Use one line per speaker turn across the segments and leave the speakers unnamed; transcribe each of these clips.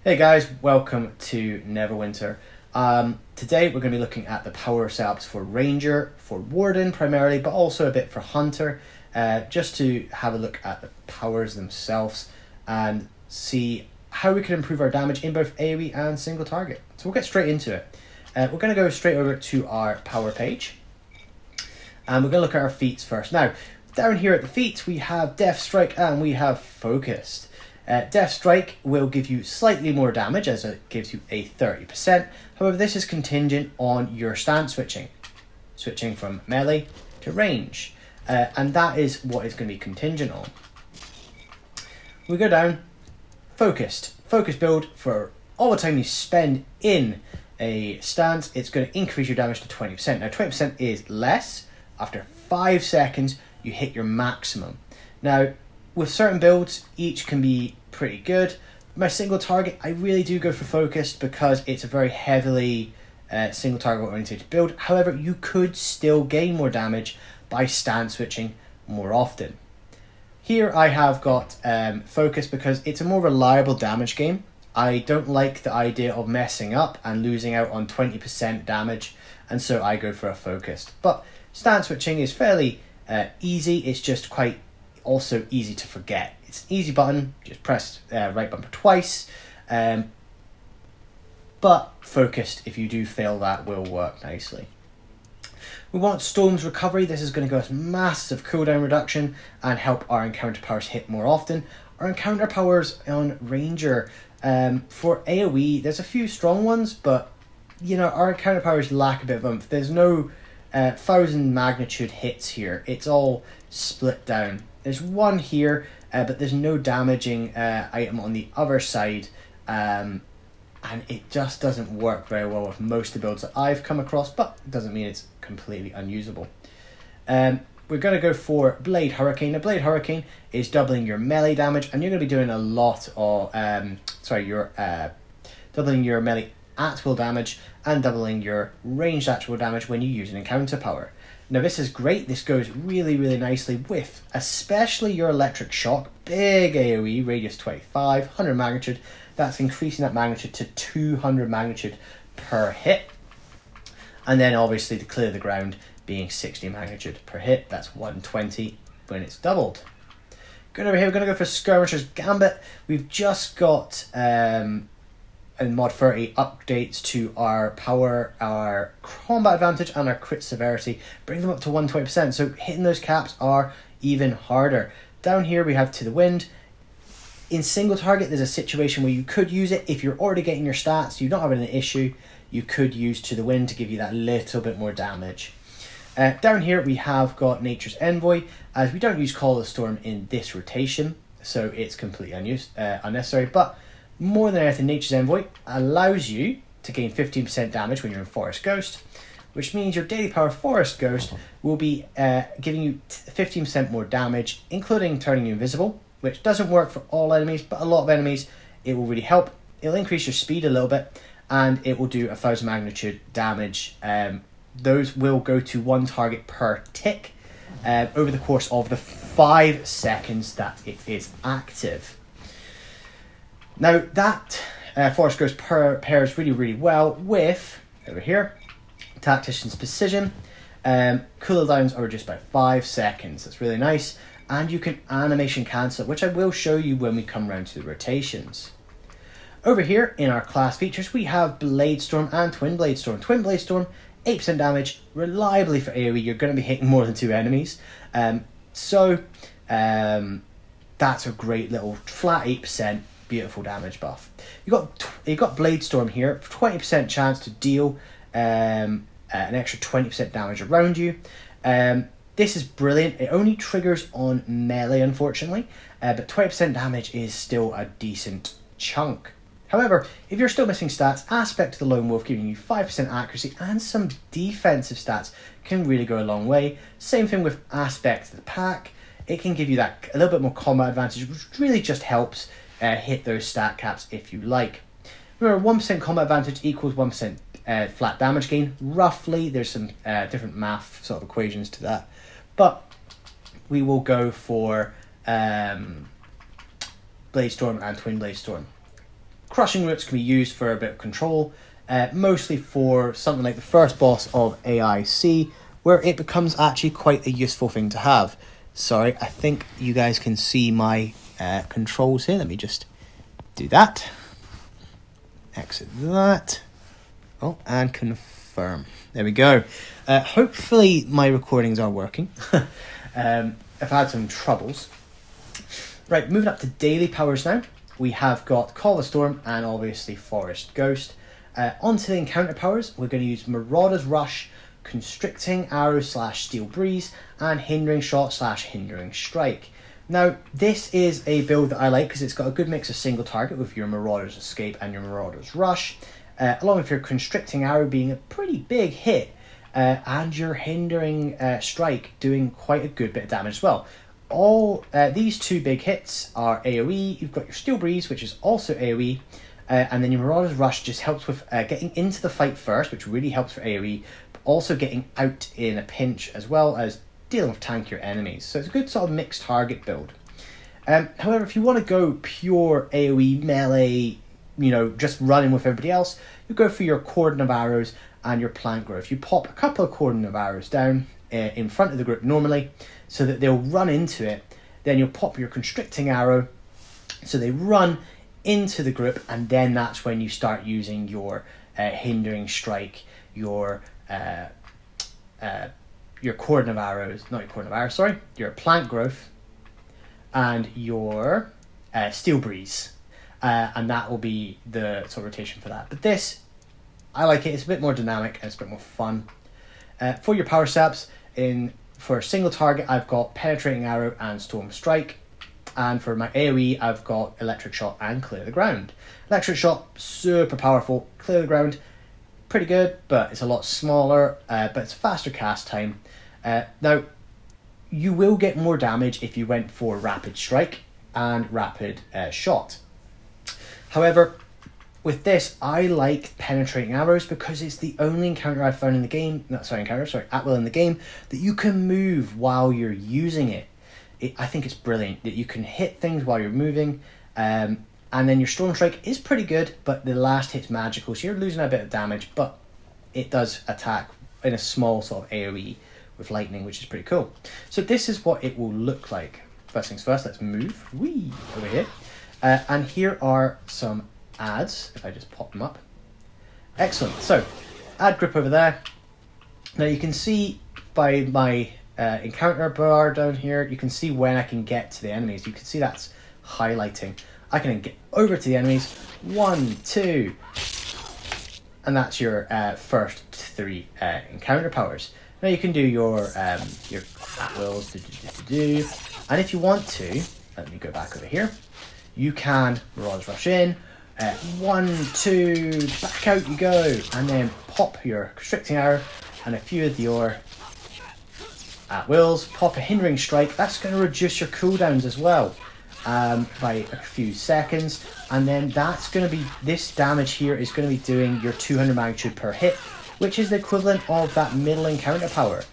Hey guys, welcome to Neverwinter. Today we're going to be looking at the power setups for Ranger, for Warden primarily, but also a bit for Hunter, just to have a look at the powers themselves and see how we can improve our damage in both AoE and single target. So we'll get straight into it. We're going to go straight over to our power page, and we're going to look at our feats first. Now, down here at the feats we have Death Strike and we have Focused. Death Strike will give you slightly more damage as it gives you a 30%. However, this is contingent on your stance switching from melee to range. And that is what it's going to be contingent on. We go down, Focused. Focus build for all the time you spend in a stance, it's going to increase your damage to 20%. Now 20% is less. After 5 seconds, you hit your maximum. Now, with certain builds, each can be pretty good. My single target, I really do go for Focused because it's a very heavily single target oriented build. However, you could still gain more damage by stance switching more often. Here I have got Focus because it's a more reliable damage game. I don't like the idea of messing up and losing out on 20% damage, and so I go for a Focused. But stance switching is fairly easy. It's just quite also easy to forget. It's an easy button, just press right bumper twice, but Focused, if you do fail that, will work nicely. We want Storm's Recovery. This is going to give us massive cooldown reduction and help our encounter powers hit more often. Our encounter powers on Ranger, for AoE, there's a few strong ones, but you know, our encounter powers lack a bit of oomph. There's no 1000 magnitude hits here. It's all split down. There's one here, but there's no damaging item on the other side, and it just doesn't work very well with most of the builds that I've come across, but it doesn't mean it's completely unusable. We're going to go for Blade Hurricane. Now, Blade Hurricane is doubling your melee damage, and you're going to be doing a lot of, doubling your melee at-will damage and doubling your ranged at-will damage when you use an encounter power. Now this is great. This goes really, really nicely with especially your Electric Shock. Big AoE, radius 25, 100 magnitude. That's increasing that magnitude to 200 magnitude per hit. And then obviously to clear the ground being 60 magnitude per hit. That's 120 when it's doubled. Going over here, we're going to go for Skirmisher's Gambit. We've just got in mod 30 updates to our power, our combat advantage and our crit severity, bring them up to 120%, so hitting those caps are even harder. Down here we have To the Wind. In single target there's a situation where you could use it. If you're already getting your stats, you're not having an issue, you could use To the Wind to give you that little bit more damage. Down here we have got Nature's Envoy, as we don't use Call of the Storm in this rotation, so it's completely unnecessary, but more than anything, Nature's Envoy allows you to gain 15% damage when you're in Forest Ghost, which means your daily power Forest Ghost will be giving you 15% more damage, including turning you invisible, which doesn't work for all enemies, but a lot of enemies it will really help. It'll increase your speed a little bit, and it will do 1000 magnitude damage. Those will go to one target per tick over the course of the 5 seconds that it is active. Now that Forest Ghost pairs really, really well with, over here, Tactician's Precision. Cooldowns are reduced by 5 seconds. That's really nice. And you can animation cancel, which I will show you when we come around to the rotations. Over here in our class features, we have Blade Storm and Twin Blade Storm. Twin Blade Storm, 8% damage, reliably for AoE. You're going to be hitting more than 2 enemies. That's a great little flat 8%. Beautiful damage buff. You got Blade Storm here, 20% chance to deal an extra 20% damage around you. This is brilliant. It only triggers on melee, unfortunately, but 20% damage is still a decent chunk. However, if you're still missing stats, Aspect of the Lone Wolf giving you 5% accuracy and some defensive stats can really go a long way. Same thing with Aspect of the Pack. It can give you that a little bit more combat advantage, which really just helps hit those stat caps if you like. Remember, 1% combat advantage equals 1% flat damage gain. Roughly, there's some different math sort of equations to that. But we will go for Blade Storm and Twin Blade Storm. Crushing Roots can be used for a bit of control, mostly for something like the first boss of AIC, where it becomes actually quite a useful thing to have. Sorry, I think you guys can see my controls here. Let me just do that. Exit that. Oh, and confirm. There we go. Hopefully my recordings are working. I've had some troubles. Right, moving up to daily powers now. We have got Call the Storm and obviously Forest Ghost. Onto the encounter powers, we're going to use Marauder's Rush, Constricting Arrow / Steel Breeze, and Hindering Shot / Hindering Strike. Now, this is a build that I like because it's got a good mix of single target with your Marauder's Escape and your Marauder's Rush, along with your Constricting Arrow being a pretty big hit, and your Hindering Strike doing quite a good bit of damage as well. All these two big hits are AoE. You've got your Steel Breeze, which is also AoE, and then your Marauder's Rush just helps with getting into the fight first, which really helps for AoE, but also getting out in a pinch as well as dealing with tankier enemies. So it's a good sort of mixed target build. However, if you want to go pure AoE melee, just running with everybody else, you go for your Cordon of Arrows and your Plant Growth. You pop a couple of Cordon of Arrows down in front of the group normally, so that they'll run into it. Then you'll pop your Constricting Arrow, so they run into the group, and then that's when you start using your Hindering Strike, your Cordon of Arrows, not your Cordon of Arrows, sorry, your Plant Growth, and your Steel Breeze. And that will be the sort of rotation for that. But this, I like it. It's a bit more dynamic and it's a bit more fun. For your power steps, for a single target, I've got Penetrating Arrow and Storm Strike. And for my AoE, I've got Electric Shot and Clear the Ground. Electric Shot, super powerful. Clear the Ground, pretty good, but it's a lot smaller, but it's faster cast time. Now, you will get more damage if you went for Rapid Strike and Rapid Shot. However, with this, I like Penetrating Arrows because it's the only encounter I've found in the game, at will in the game, that you can move while you're using it. I think it's brilliant that you can hit things while you're moving, and then your Storm Strike is pretty good, but the last hit's magical, so you're losing a bit of damage, but it does attack in a small sort of AoE with lightning, which is pretty cool. So this is what it will look like. First things first, let's move over here. And here are some ads, if I just pop them up. Excellent. So, ad group over there. Now you can see by my encounter bar down here, you can see when I can get to the enemies. You can see that's highlighting. I can get over to the enemies. 1, 2, and that's your first 3 encounter powers. Now you can do your at-wills, and if you want to, let me go back over here, you can Mirage Rush in, 1, 2, back out you go, and then pop your Constricting Arrow and a few of your at-wills, pop a Hindering Strike. That's going to reduce your cooldowns as well by a few seconds, and then that's going to be, this damage here is going to be doing your 200 magnitude per hit, which is the equivalent of that middle encounter power.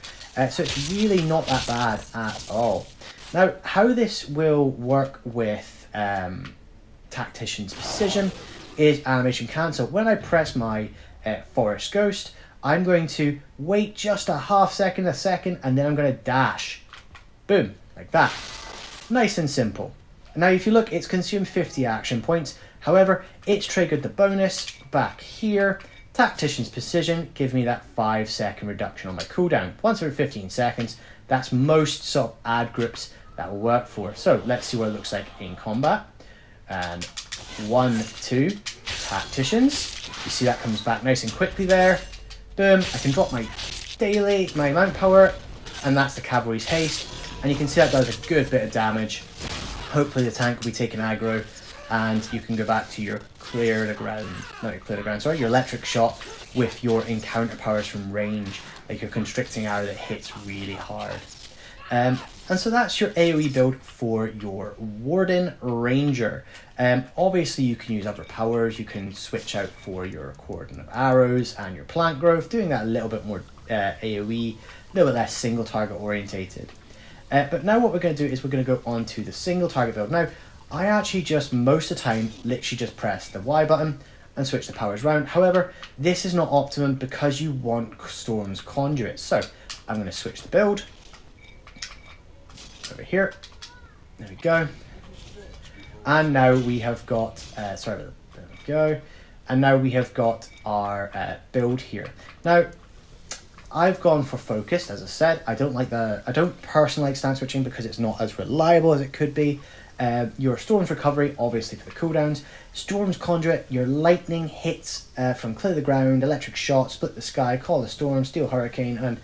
So it's really not that bad at all. Now, how this will work with Tactician's Precision is animation cancel. When I press my Forest Ghost, I'm going to wait just a second, and then I'm going to dash. Boom, like that. Nice and simple. Now, if you look, it's consumed 50 action points. However, it's triggered the bonus back here. Tactician's Precision gives me that 5-second reduction on my cooldown. Once every 15 seconds, that's most sort of ad groups that will work for. So let's see what it looks like in combat. And 1, 2, Tacticians. You see that comes back nice and quickly there. Boom, I can drop my mount power, and that's the Cavalry's Haste. And you can see that does a good bit of damage. Hopefully the tank will be taking aggro, and you can go back to your your Electric Shot with your encounter powers from range, like your Constricting Arrow that hits really hard. And so that's your AoE build for your Warden Ranger. Obviously you can use other powers. You can switch out for your Cordon of Arrows and your Plant Growth, doing that a little bit more AoE, a little bit less single target orientated. But now what we're going to do is we're going to go on to the single target build. Now, I actually just, most of the time, literally just press the Y button and switch the powers around. However, this is not optimum because you want Storm's Conduit. So I'm going to switch the build over here. There we go. And now we have got, there we go. And now we have got our build here. Now, I've gone for focused, as I said. I don't personally like stance switching because it's not as reliable as it could be. Your Storm's Recovery, obviously for the cooldowns. Storm's Conduit, your lightning hits from clear the ground, electric shot, split the sky, call the storm, steel hurricane, and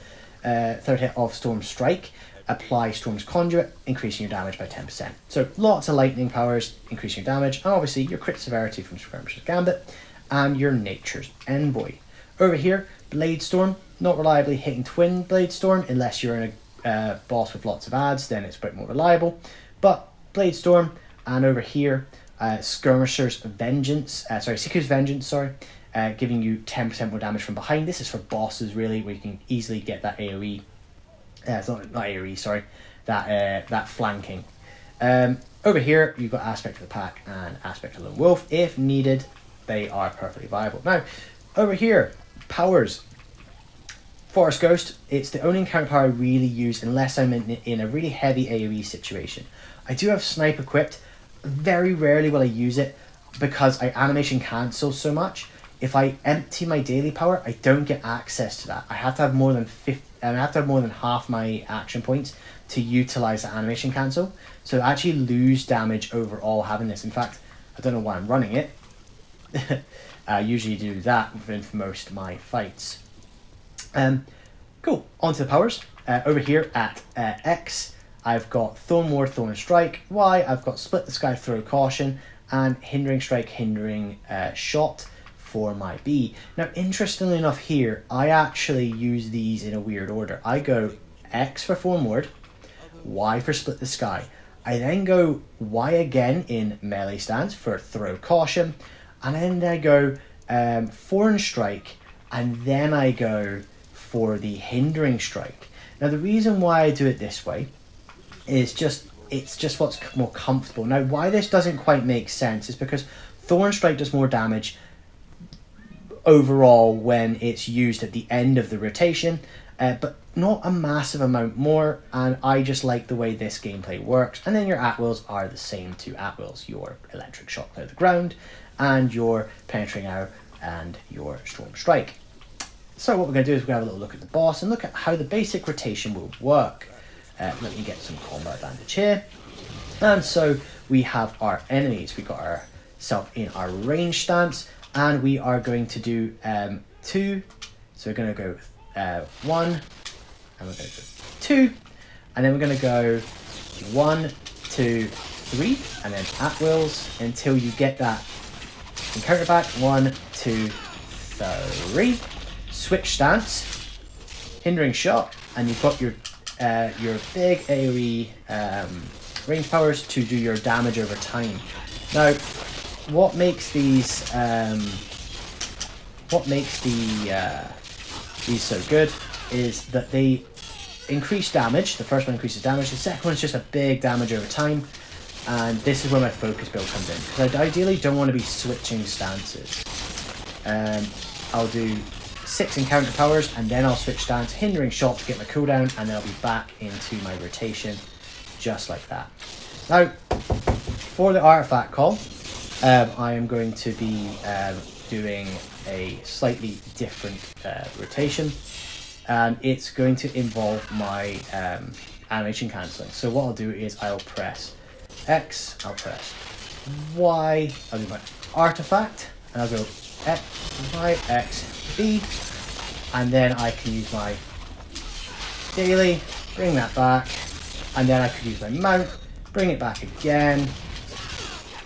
third hit of Storm Strike. Apply Storm's Conduit, increasing your damage by 10%. So lots of lightning powers, increasing your damage, and obviously your crit severity from Skirmisher's Gambit, and your Nature's Envoy. Over here, Blade Storm, not reliably hitting Twin Blade Storm, unless you're in a boss with lots of adds, then it's a bit more reliable. But Blade Storm, and over here, Skirmisher's Vengeance, Seeker's Vengeance, giving you 10% more damage from behind. This is for bosses, really, where you can easily get that AoE. It's not AoE, sorry, that flanking. Over here, you've got Aspect of the Pack and Aspect of the Wolf. If needed, they are perfectly viable. Now, over here, powers. Forest Ghost, it's the only encounter power I really use unless I'm in a really heavy AoE situation. I do have Snipe equipped. Very rarely will I use it because I animation cancel so much. If I empty my daily power, I don't get access to that. I have to have more than half my action points to utilize the animation cancel. So I actually lose damage overall having this. In fact, I don't know why I'm running it. I usually do that with most of my fights. Cool, on to the powers. Over here at X, I've got Thorn Ward, Thorn Strike. Y, I've got Split the Sky, Throw Caution, and Hindering Strike, Hindering Shot for my B. Now, interestingly enough here, I actually use these in a weird order. I go X for Thorn Ward, Y for Split the Sky. I then go Y again in melee stance for Throw Caution, and then I go Thorn Strike, and then I go for the Hindering Strike. Now, the reason why I do it this way is it's just what's more comfortable. Now, why this doesn't quite make sense is because Thorn Strike does more damage overall when it's used at the end of the rotation, but not a massive amount more, and I just like the way this gameplay works. And then your at-wills are the same to at-wills, your Electric Shock clear the ground, and your Penetrating Arrow, and your Storm Strike. So what we're going to do is we're going to have a little look at the boss and look at how the basic rotation will work. Let me get some combat advantage here. And so we have our enemies. We've got ourselves in our range stance, and we are going to do 2. So we're going to go 1, and we're going to go 2, and then we're going to go 1, 2, 3, and then at wills until you get that encounter back. 1, 2, 3. Switch stance, Hindering Shot, and you've got your big AoE range powers to do your damage over time. Now, what makes these these so good is that they increase damage. The first one increases damage. The second one is just a big damage over time. And this is where my focus build comes in, because I ideally don't want to be switching stances. I'll do 6 encounter powers, and then I'll switch stance, Hindering Shot to get my cooldown, and then I'll be back into my rotation, just like that. Now, for the artifact call, I am going to be doing a slightly different rotation, and it's going to involve my animation cancelling. So what I'll do is I'll press X, I'll press Y, I'll do my artifact, and I'll go X, Y, X, B, and then I can use my daily, bring that back, and then I could use my mount, bring it back again, and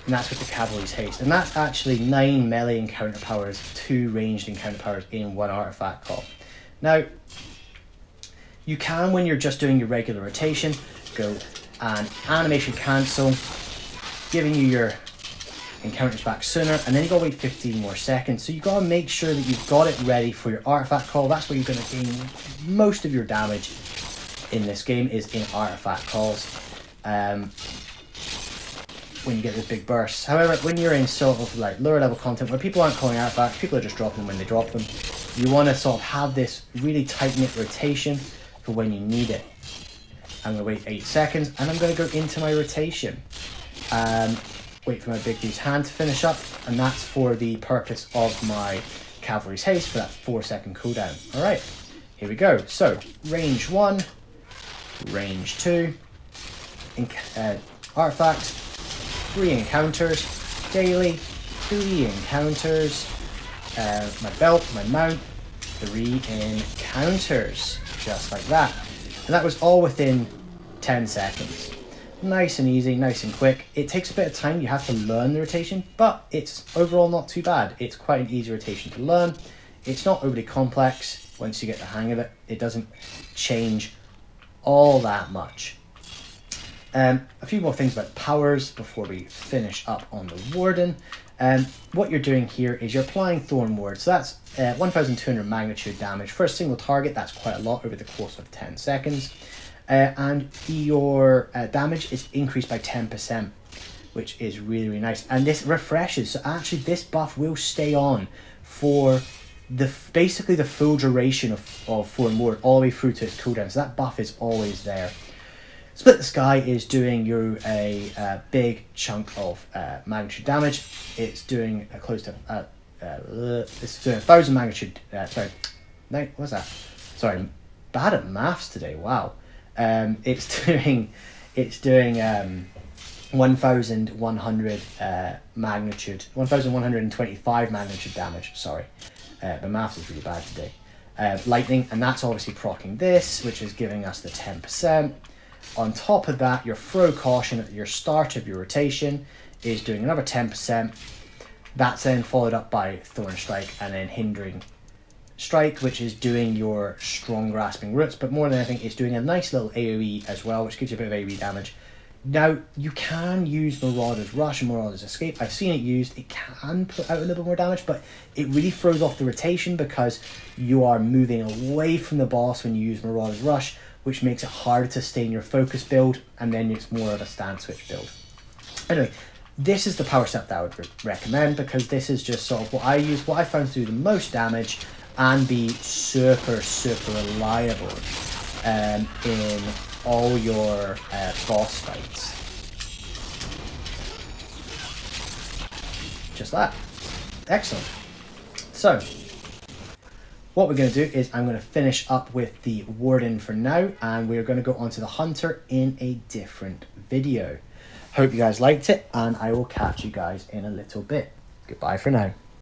that's with the Cavalry's Haste. And that's actually 9 melee encounter powers, 2 ranged encounter powers in one artifact call. Now, you can, when you're just doing your regular rotation, go and animation cancel, giving you your encounters back sooner, and then you gotta wait 15 more seconds. So you gotta make sure that you've got it ready for your artifact call. That's where you're gonna gain most of your damage in this game, is in artifact calls. when you get those big bursts. However, when you're in sort of like lower level content where people aren't calling artifacts, people are just dropping them when they drop them, you want to sort of have this really tight-knit rotation for when you need it. I'm going to wait 8 seconds and I'm going to go into my rotation. Wait for my big dude's hand to finish up, and that's for the purpose of my Cavalry's Haste for that 4-second cooldown. Alright, here we go. So, range 1, range 2, artifacts, 3 encounters, daily, 3 encounters, my belt, my mount, 3 encounters, just like that. And that was all within 10 seconds. Nice and easy, nice and quick. It takes a bit of time, you have to learn the rotation, but it's overall not too bad. It's quite an easy rotation to learn. It's not overly complex once you get the hang of it. It doesn't change all that much. A few more things about powers before we finish up on the Warden. What you're doing here is you're applying Thorn Ward. So that's 1,200 magnitude damage for a single target. That's quite a lot over the course of 10 seconds. And your damage is increased by 10%, which is really, really nice. And this refreshes. So actually this buff will stay on for basically the full duration of Thorn Ward all the way through to its cooldown. So that buff is always there. Split the Sky is doing you a big chunk of magnitude damage. It's doing close to it's doing 1,000 magnitude. Sorry, no, what's that? Sorry, bad at maths today. Wow. It's doing 1,100 magnitude, 1,125 magnitude damage. Sorry, the maths is really bad today. Lightning, and that's obviously proccing this, which is giving us the 10%. On top of that, your Throw Caution at your start of your rotation is doing another 10%. That's then followed up by Thorn Strike and then Hindering Strike, which is doing your strong grasping roots, but more than anything, it's doing a nice little AoE as well, which gives you a bit of AoE damage. Now, you can use Marauder's Rush and Marauder's Escape. I've seen it used. It can put out a little bit more damage, but it really throws off the rotation because you are moving away from the boss when you use Marauder's Rush, which makes it harder to stay in your focus build, and then it's more of a stand switch build. Anyway, this is the power step that I would recommend, because this is just sort of what I use, what I found to do the most damage and be super, super reliable in all your boss fights. Just that. Excellent. So, what we're going to do is I'm going to finish up with the Warden for now, and we're going to go on to the Hunter in a different video. Hope you guys liked it, and I will catch you guys in a little bit. Goodbye for now.